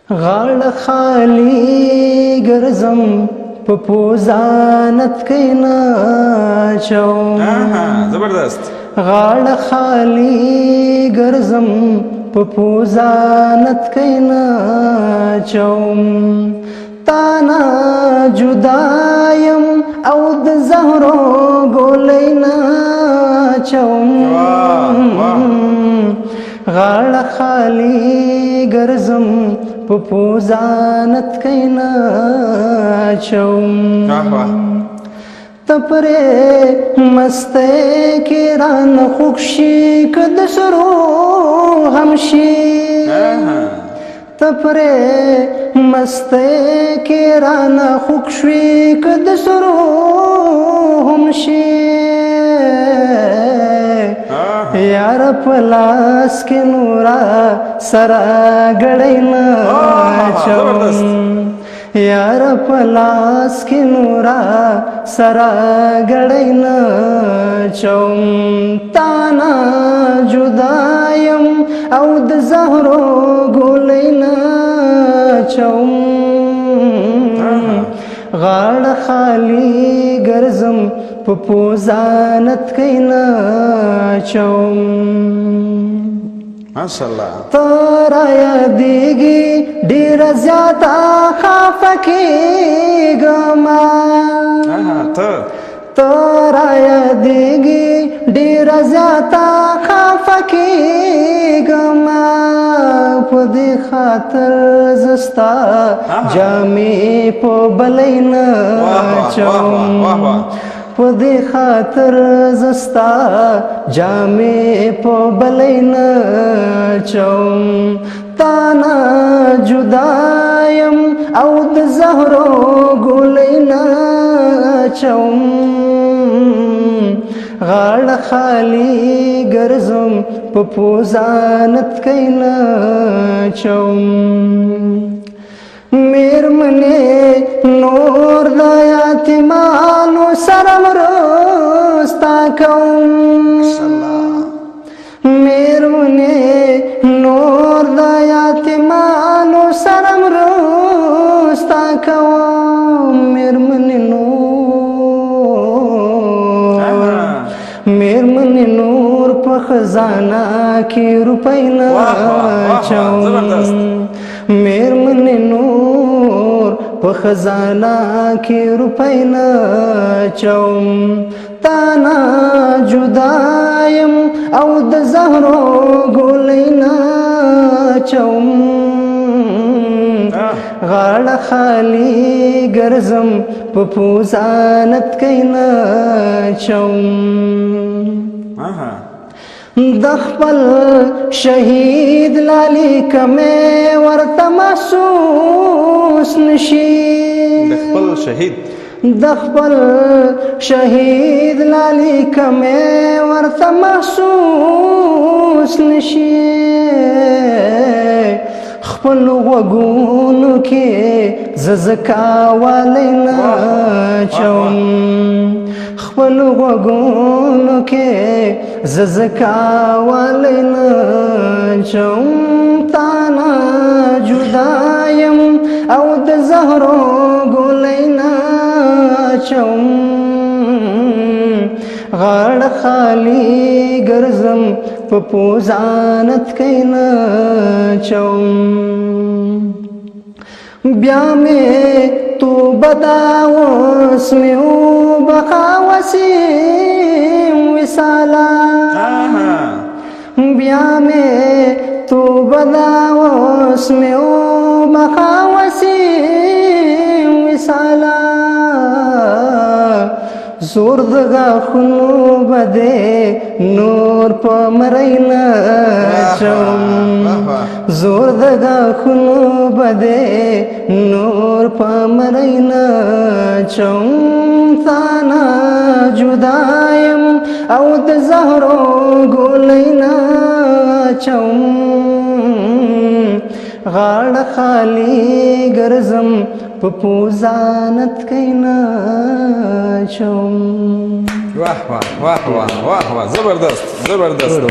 غاړه خالي ګرځم په پوزانت کې ناچوم زبردست غاړه خالي ګرځم په پوزانت کې ناچوم تانا جدایم او د زهرو ګولۍ ناچوم غاړه خالي ګرځم په پوزانت کې ناچوم ته پرې مستی کې رانه خوږ شي که د سرو هم شي ته پرې مستی کې رانه خوږ شوي که د سرو هم شي یار په لاس کې نورا سره ګړۍ ناچوم یار په لاس کې نورا سره ګړۍ ناچوم تانا جدایم او د زهرو ګولۍ ناچوم غاړه خالي ګرځم په پوزانت کې ناچوم ماشاءالله ته رایادېږي ډېره زیاته خفه کېږمه ته رایادېږي ډېره زیاته خفه کېږمه په دې خاطر زه ستا جامې په بلۍ ناچوم په دې خاطر زه ستا جامې په بلۍ ناچوم تانا جدایم او د زهرو ګولۍ ناچوم غاړه خالي ګرځم په پوزانت کې ناچوم میرمنې نور د یتیمانو سره مرسته کوم میرمنې نور د یتیمانو سره مرسته کوم میرمنې نور په خزانه کې روپۍ ناچوم میرمنې نور په خزانه کې روپۍ ناچوم تانا جدایم او د زهرو ګولۍ ناچوم غاړه خالي ګرځم په پوزانت کې ناچوم د خپل شهید لالي کمې ورته محسوس نشي د خپل شهید لالي کمې ورته محسوس نشي خپل غوږونو کې ززکاوالی ناچوم خپل غوږونو کې ززکاوالی ناچوم تانا جدایم او د زهرو ګولۍ ناچوم غاړه خالي ګرځم په پوزانت کې ناچوم بیا مې توبه دا اوس مې وبخا وسیم وصاله بیا مې توبه دا اوس مې وبخا وسیم وصاله زور د غاښونو به دې نور په مرۍ ناچوم زور د غاښونو به دې نور په مرۍ ناچوم تانا جدایم او د زهرو ګولۍ ناچوم غاړه خالي ګرځم په پوزانت کې ناچوم واه واه واه واه واه زبردست زبردست